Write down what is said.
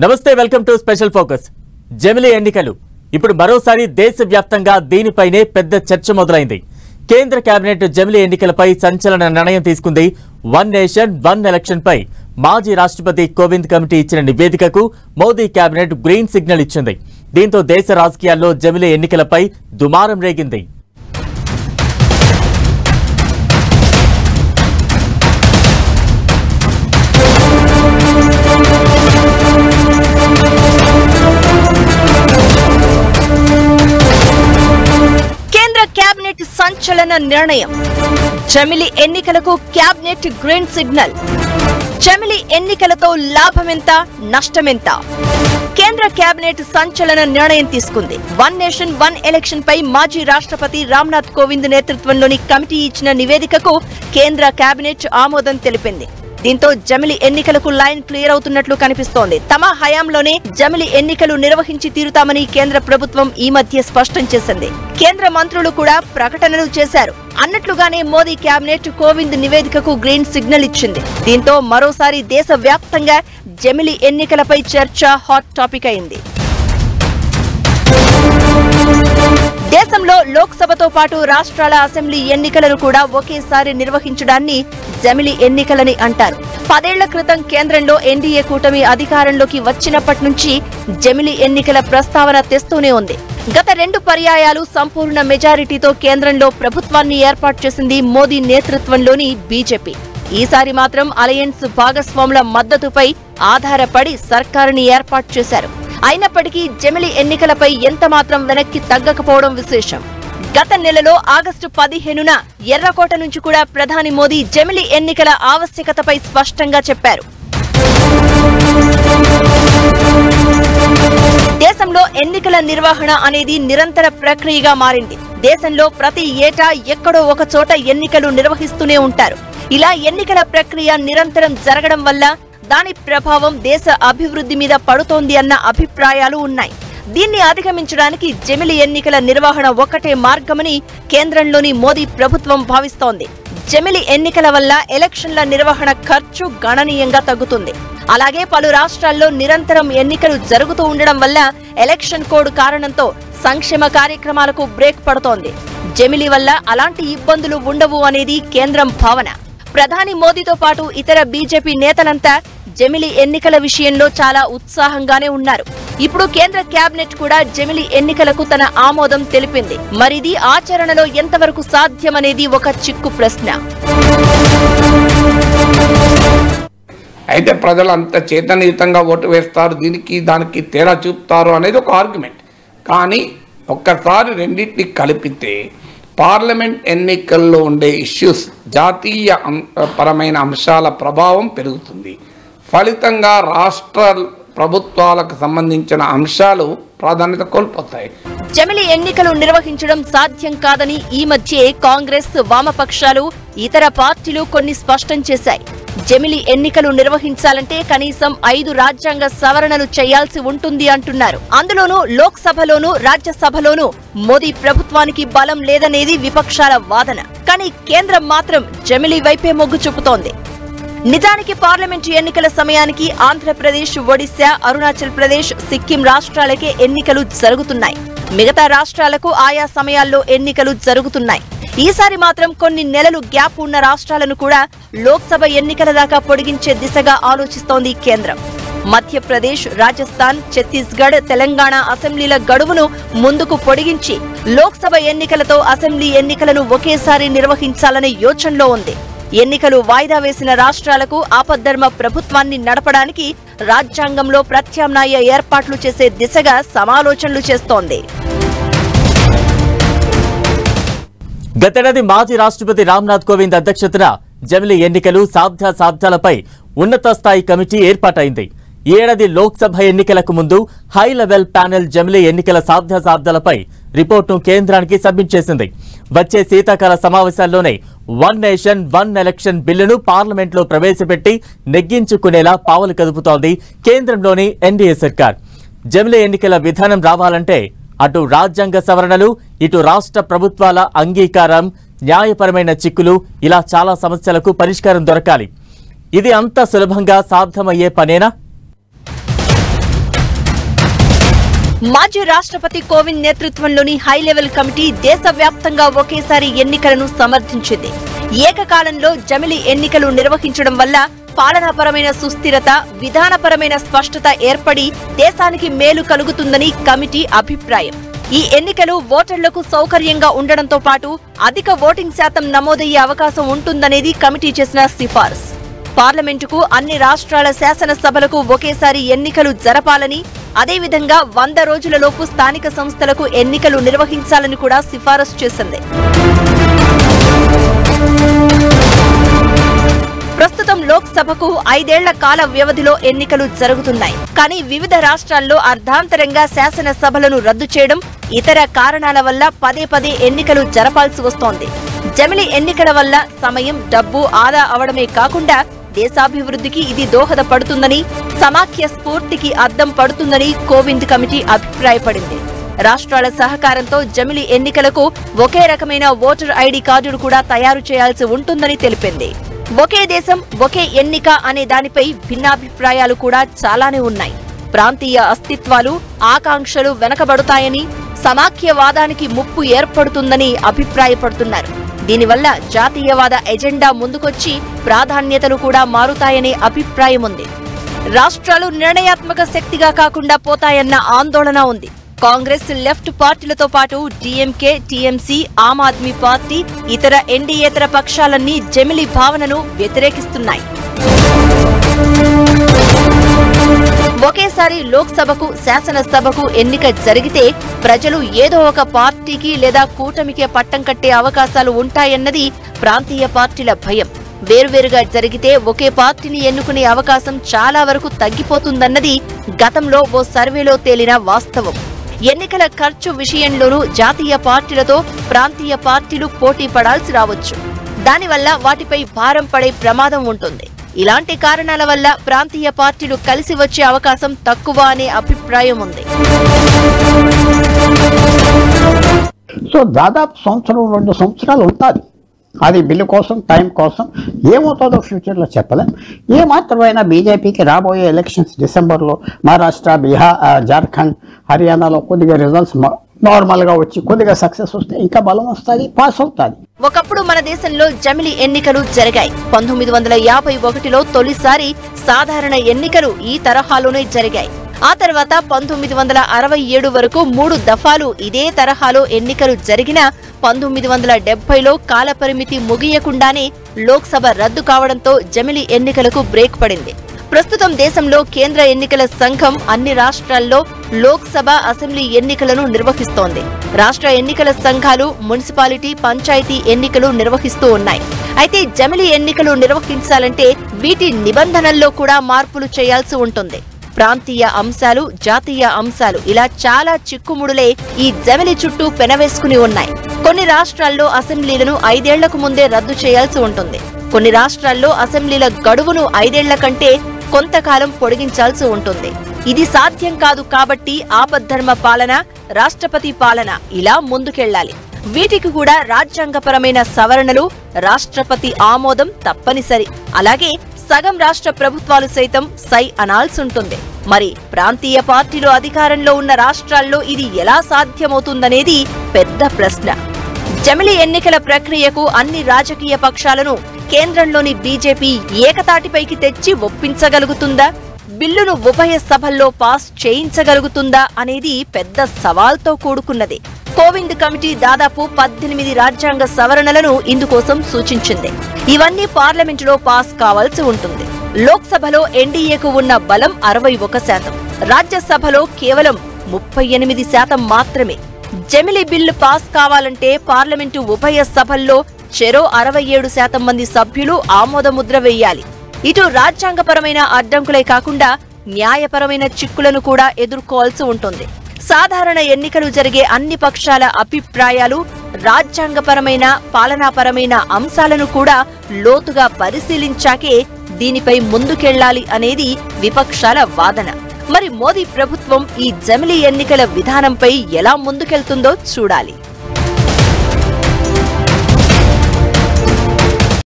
నమస్తే welcome to special focus. జమిలి ఎన్నికలు ఇప్పుడు మరోసారి దేశవ్యాప్తంగా దీనిపైనే పెద్ద చర్చ మొదలైంది. కేంద్ర కేబినెట్ జమిలి ఎన్నికలపై సంచలన నిర్ణయం తీసుకుంది. వన్ నేషన్ వన్ ఎలక్షన్ పై మాజీ రాష్ట్రపతి కోవింద్ కమిటీ ఇచ్చిన నివేదికకు మోదీ కేబినెట్ గ్రీన్ సిగ్నల్ ఇచ్చింది. దీంతో దేశ రాజకీయాల్లో జమిలి ఎన్నికలపై దుమారం రేగింది. కేబినెట్ సంచలన నిర్ణయం. జమిలి ఎన్నికలకు కేబినెట్ గ్రీన్ సిగ్నల్. జమిలి ఎన్నికలతో లాభమెంత, నష్టమెంత? కేంద్ర కేబినెట్ సంచలన నిర్ణయం తీసుకుంది. వన్ నేషన్ వన్ ఎలక్షన్ పై మాజీ రాష్ట్రపతి రామ్నాథ్ కోవింద్ నేతృత్వంలోని కమిటీ ఇచ్చిన నివేదికకు కేంద్ర కేబినెట్ ఆమోదం తెలిపింది. దీంతో జమిలి ఎన్నికలకు లైన్ క్లియర్ అవుతున్నట్లు కనిపిస్తోంది. తమ హయాంలోనే జమిలి ఎన్నికలు నిర్వహించి తీరుతామని కేంద్ర ప్రభుత్వం ఈ మధ్య స్పష్టం చేసింది. కేంద్ర మంత్రులు కూడా ప్రకటనలు చేశారు. అన్నట్లుగానే మోదీ కేబినెట్ కోవింద్ నివేదికకు గ్రీన్ సిగ్నల్ ఇచ్చింది. దీంతో మరోసారి దేశవ్యాప్తంగా జమిలి ఎన్నికలపై చర్చ హాట్ టాపిక్ అయింది. దేశంలో లోక్సభతో పాటు రాష్ట్రాల అసెంబ్లీ ఎన్నికలను కూడా ఒకేసారి నిర్వహించడాన్ని జమిలి ఎన్నికలని అంటారు. 10 ఏళ్ల క్రితం కేంద్రంలో ఎన్డీఏ కూటమి అధికారంలోకి వచ్చినప్పటి నుంచి జమిలి ఎన్నికల ప్రస్తావన తెస్తూనే ఉంది. గత 2 పర్యాయాలు సంపూర్ణ మెజారిటీతో కేంద్రంలో ప్రభుత్వాన్ని ఏర్పాటు చేసింది మోదీ నేతృత్వంలోని బీజేపీ. ఈసారి మాత్రం అలయన్స్ భాగస్వాముల మద్దతుపై ఆధారపడి సర్కారుని ఏర్పాటు చేశారు. అయినప్పటికీ జమిలి ఎన్నికలపై ఎంత మాత్రం వెనక్కి తగ్గకపోవడం విశేషం. గత నెలలో ఆగస్టు 15న ఎర్రకోట నుంచి కూడా ప్రధాని మోదీ జమిలి ఎన్నికల ఆవశ్యకతపై స్పష్టంగా చెప్పారు. దేశంలో ఎన్నికల నిర్వహణ అనేది నిరంతర ప్రక్రియగా మారింది. దేశంలో ప్రతి ఏటా ఎక్కడో ఒక చోట ఎన్నికలు నిర్వహిస్తూనే ఉంటారు. ఇలా ఎన్నికల ప్రక్రియ నిరంతరం జరగడం వల్ల దాని ప్రభావం దేశ అభివృద్ధి మీద పడుతోంది అన్న అభిప్రాయాలు ఉన్నాయి. దీన్ని అధిగమించడానికి జమిలి ఎన్నికల నిర్వహణ ఒక్కటే మార్గమని కేంద్రంలోని మోదీ ప్రభుత్వం భావిస్తోంది. జమిలి ఎన్నికల వల్ల ఎలక్షన్ల నిర్వహణ ఖర్చు గణనీయంగా తగ్గుతుంది. అలాగే పలు రాష్ట్రాల్లో నిరంతరం ఎన్నికలు జరుగుతూ ఉండడం వల్ల ఎలక్షన్ కోడ్ కారణంతో సంక్షేమ కార్యక్రమాలకు బ్రేక్ పడుతోంది. జమిలి వల్ల అలాంటి ఇబ్బందులు ఉండవు అనేది కేంద్రం భావన. ప్రధాని మోదీతో పాటు ఇతర బీజేపీ నేతలంతా జమిలి ఎన్నికల విషయంలో చాలా ఉత్సాహంగానే ఉన్నారు. ఇప్పుడు కేంద్ర కేబినెట్ కూడా జమిలి ఎన్నికలకు తన ఆమోదం తెలిపింది. మరిది ఆచరణలో ఎంతవరకు సాధ్యమనేది ఒక చిక్కు ప్రశ్న. అయితే ప్రజలు అంత చైతన్యయుతంగా ఓటు వేస్తారు, దానికి తేడా చూపుతారు అనేది ఒక ఆర్గ్యుమెంట్. కానీ ఒక్కసారి రెండింటిని కలిపితే పార్లమెంట్ ఎన్నికల్లో ఉండే ఇష్యూస్, జాతీయ పరమైన అంశాల ప్రభావం పెరుగుతుంది. ఫలితంగా రాష్ట్ర ప్రభుత్వాలకు సంబంధించిన అంశాలు ప్రాధాన్యత కోల్పోతాయి. జమిలి ఎన్నికలు నిర్వహించడం సాధ్యం కాదని ఈ మధ్యే కాంగ్రెస్, వామపక్షాలు, ఇతర పార్టీలు కొన్ని స్పష్టం చేశాయి. జమిలి ఎన్నికలు నిర్వహించాలంటే కనీసం 5 రాజ్యాంగ సవరణలు చేయాల్సి ఉంటుంది అంటున్నారు. అందులోనూ లోక్సభలోనూ రాజ్యసభలోనూ మోదీ ప్రభుత్వానికి బలం లేదనేది విపక్షాల వాదన. కానీ కేంద్రం మాత్రం జమిలి వైపే మొగ్గు చూపుతోంది. నిజానికి పార్లమెంటు ఎన్నికల సమయానికి ఆంధ్రప్రదేశ్, ఒడిశా, అరుణాచల్ ప్రదేశ్, సిక్కిం రాష్ట్రాలకే ఎన్నికలు జరుగుతున్నాయి. మిగతా రాష్ట్రాలకు ఆయా సమయాల్లో ఎన్నికలు జరుగుతున్నాయి. ఈసారి మాత్రం కొన్ని నెలలు గ్యాప్ ఉన్న రాష్ట్రాలను కూడా లోక్సభ ఎన్నికల దాకా పొడిగించే దిశగా ఆలోచిస్తోంది కేంద్రం. మధ్యప్రదేశ్, రాజస్థాన్, ఛత్తీస్గఢ్, తెలంగాణ అసెంబ్లీల గడువును ముందుకు పొడిగించి లోక్సభ ఎన్నికలతో అసెంబ్లీ ఎన్నికలను ఒకేసారి నిర్వహించాలనే యోచనలో ఉంది. ఎన్నికలు వాయిదా వేసిన రాష్ట్రాలకు ఆపద్ధర్మ ప్రభుత్వాన్ని నడపడానికి రాజ్యాంగంలో ప్రత్యామ్నాయ ఏర్పాట్లు చేసే దిశగా సమాలోచనలు చేస్తోంది. గతేడాది మాజీ రాష్ట్రపతి రామ్నాథ్ కోవింద్ అధ్యక్షతన జమిలి ఎన్నికలు సాధ్యాసాధ్యాలపై ఉన్నత స్థాయి కమిటీ ఏర్పాటైంది. ఈ ఏడాది లోక్సభ ఎన్నికలకు ముందు హై లెవెల్ ప్యానెల్ జమిలి ఎన్నికల సాధ్యాసాధ్యాలపై రిపోర్టును కేంద్రానికి సబ్మిట్ చేసింది. వచ్చే శీతాకాల సమావేశాల్లోనే వన్ నేషన్ వన్ ఎలక్షన్ బిల్లును పార్లమెంట్లో ప్రవేశపెట్టి నెగ్గించుకునేలా పావులు కదుపుతోంది కేంద్రంలోని ఎన్డీఏ సర్కార్. జమిలి ఎన్నికల విధానం రావాలంటే అటు రాజ్యాంగ సవరణలు, ఇటు రాష్ట్ర ప్రభుత్వాల అంగీకారం, న్యాయపరమైన చిక్కులు, ఇలా చాలా సమస్యలకు పరిష్కారం దొరకాలి. ఇది అంత సులభంగా సాధ్యమయ్యే పనేనా? మాజీ రాష్ట్రపతి కోవింద్ నేతృత్వంలోని హై లెవెల్ కమిటీ దేశవ్యాప్తంగా ఒకేసారి ఎన్నికలను సమర్థించింది. ఏకకాలంలో జమిలి ఎన్నికలు నిర్వహించడం వల్ల పాలనాపరమైన సుస్థిరత, విధానపరమైన స్పష్టత ఏర్పడి దేశానికి మేలు కలుగుతుందని కమిటీ అభిప్రాయం. ఈ ఎన్నికలు ఓటర్లకు సౌకర్యంగా ఉండడంతో పాటు అధిక ఓటింగ్ శాతం నమోదయ్యే అవకాశం ఉంటుందనేది కమిటీ చేసిన సిఫారసు. పార్లమెంటుకు, అన్ని రాష్ట్రాల శాసనసభలకు ఒకేసారి ఎన్నికలు జరపాలని, అదేవిధంగా 100 రోజులలోపు స్థానిక సంస్థలకు ఎన్నికలు నిర్వహించాలని కూడా సిఫారసు చేసింది. ప్రస్తుతం లోక్సభకు 5 ఏళ్ల కాల వ్యవధిలో ఎన్నికలు జరుగుతున్నాయి. కానీ వివిధ రాష్ట్రాల్లో అర్ధాంతరంగా శాసనసభలను రద్దు చేయడం, ఇతర కారణాల వల్ల పదే పదే ఎన్నికలు జరపాల్సి వస్తోంది. జమిలి ఎన్నికల వల్ల సమయం, డబ్బు ఆదా అవడమే కాకుండా దేశాభివృద్ధికి ఇది దోహదపడుతుందని, సమాఖ్య స్ఫూర్తికి అద్దం పడుతుందని కోవింద్ కమిటీ అభిప్రాయపడింది. రాష్ట్రాల సహకారంతో జమిలి ఎన్నికలకు ఒకే రకమైన ఓటర్ ఐడి కార్డును కూడా తయారు చేయాల్సి ఉంటుందని తెలిపింది. ఒకే దేశం, ఒకే ఎన్నిక అనే దానిపై భిన్నాభిప్రాయాలు కూడా చాలానే ఉన్నాయి. ప్రాంతీయ అస్తిత్వాలు, ఆకాంక్షలు వెనకబడతాయని, సమాఖ్యవాదానికి ముప్పు ఏర్పడుతుందని అభిప్రాయపడుతున్నారు. దీనివల్ల జాతీయవాద ఎజెండా ముందుకొచ్చి ప్రాధాన్యతలు కూడా మారుతాయనే అభిప్రాయం ఉంది. రాష్ట్రాలు నిర్ణయాత్మక శక్తిగా కాకుండా పోతాయన్న ఆందోళన ఉంది. కాంగ్రెస్, లెఫ్ట్ పార్టీలతో పాటు DMK, TMC, Aam Aadmi party, ఇతర ఎన్డీయేతర పక్షాలన్నీ జమిలి భావనను వ్యతిరేకిస్తున్నాయి. ఒకేసారి లోక్సభకు, శాసనసభకు ఎన్నిక జరిగితే ప్రజలు ఏదో ఒక పార్టీకి లేదా కూటమికి పట్టం కట్టే అవకాశాలు ఉంటాయన్నది ప్రాంతీయ పార్టీల భయం. వేర్వేరుగా జరిగితే ఒకే పార్టీని ఎన్నుకునే అవకాశం చాలా వరకు తగ్గిపోతుందన్నది గతంలో ఓ సర్వేలో తేలిన వాస్తవం. ఎన్నికల ఖర్చు విషయంలోనూ జాతీయ పార్టీలతో ప్రాంతీయ పార్టీలు పోటీ పడాల్సి రావచ్చు. దానివల్ల వాటిపై భారం పడే ప్రమాదం ఉంటుంది. ఇలాంటి కారణాల వల్ల ప్రాంతీయ పార్టీలు కలిసి వచ్చే అవకాశం తక్కువ అనే అభిప్రాయం ఉంది. సో దాదాపు 1-2 సంవత్సరాలు ఉంటుంది. అది బిల్లు కోసం, టైం కోసం. ఏమవుతుందో ఫ్యూచర్లో చెప్పలేం. ఏమాత్రమైనా బీజేపీకి రాబోయే ఎలక్షన్స్ డిసెంబర్లో మహారాష్ట్ర, బీహార్, జార్ఖండ్, హర్యానాలో కొద్దిగా రిజల్ట్స్ నార్మల్గా వచ్చి కొద్దిగా సక్సెస్ వస్తే ఇంకా బలం వస్తుంది, పాస్ అవుతుంది. ఒకప్పుడు మన దేశంలో జమిలి ఎన్నికలు జరిగాయి. 1951లో తొలిసారి సాధారణ ఎన్నికలు ఈ తరహాలోనే జరిగాయి. ఆ తర్వాత 1967 వరకు 3 దఫాలు ఇదే తరహాలో ఎన్నికలు జరిగినా 1970లో కాలపరిమితి ముగియకుండానే లోక్సభ రద్దు కావడంతో జమిలి ఎన్నికలకు బ్రేక్ పడింది. ప్రస్తుతం దేశంలో కేంద్ర ఎన్నికల సంఘం అన్ని రాష్ట్రాల్లో లోక్సభ, అసెంబ్లీ ఎన్నికలను నిర్వహిస్తోంది. రాష్ట్ర ఎన్నికల సంఘాలు మున్సిపాలిటీ, పంచాయతీ ఎన్నికలు నిర్వహిస్తూ ఉన్నాయి. అయితే జమిలి ఎన్నికలు నిర్వహించాలంటే వీటి నిబంధనల్లో కూడా మార్పులు చేయాల్సి ఉంటుంది. ప్రాంతీయ అంశాలు, జాతీయ అంశాలు ఇలా చాలా చిక్కుముడులే ఈ జమిలి చుట్టూ పెనవేసుకుని ఉన్నాయి. కొన్ని రాష్ట్రాల్లో అసెంబ్లీలను 5 ఏళ్లకు ముందే రద్దు చేయాల్సి ఉంటుంది. కొన్ని రాష్ట్రాల్లో అసెంబ్లీల గడువును 5 ఏళ్ల కంటే కొంతకాలం పొడిగించాల్సి ఉంటుంది. ఇది సాధ్యం కాదు కాబట్టి ఆపద్ధర్మ పాలన, రాష్ట్రపతి పాలన ఇలా ముందుకెళ్లాలి. వీటికి కూడా రాజ్యాంగపరమైన సవరణలు, రాష్ట్రపతి ఆమోదం తప్పనిసరి. అలాగే సగం రాష్ట్ర ప్రభుత్వాలు సైతం సై అనాల్సుంటుంది. మరి ప్రాంతీయ పార్టీలు అధికారంలో ఉన్న రాష్ట్రాల్లో ఇది ఎలా సాధ్యమవుతుందనేది పెద్ద ప్రశ్న. జమిలి ఎన్నికల ప్రక్రియకు అన్ని రాజకీయ పక్షాలను కేంద్రంలోని బీజేపీ ఏకతాటిపైకి తెచ్చి ఒప్పించగలుగుతుందా? బిల్లును ఉభయ సభల్లో పాస్ చేయించగలుగుతుందా అనేది పెద్ద సవాల్తో కూడుకున్నది. కోవింద్ కమిటీ దాదాపు 18 రాజ్యాంగ సవరణలను ఇందుకోసం సూచించింది. ఇవన్నీ పార్లమెంటులో పాస్ కావాల్సి ఉంటుంది. లోక్సభలో ఎన్డీఏకు ఉన్న బలం 61%, రాజ్యసభలో కేవలం 38% మాత్రమే. జమిలి బిల్లు పాస్ కావాలంటే పార్లమెంటు ఉభయ సభల్లో చెరో 67% మంది సభ్యులు ఆమోదముద్ర వేయాలి. ఇటు రాజ్యాంగపరమైన అడ్డంకులే కాకుండా న్యాయపరమైన చిక్కులను కూడా ఎదుర్కోవాల్సి ఉంటుంది. సాధారణ ఎన్నికలు జరిగే అన్ని పక్షాల అభిప్రాయాలు, రాజ్యాంగపరమైన, పాలనాపరమైన అంశాలను కూడా లోతుగా పరిశీలించాకే దీనిపై ముందుకెళ్లాలి అనేది విపక్షాల వాదన. మరి మోదీ ప్రభుత్వం ఈ జమిలి ఎన్నికల విధానంపై ఎలా ముందుకెళ్తుందో చూడాలి.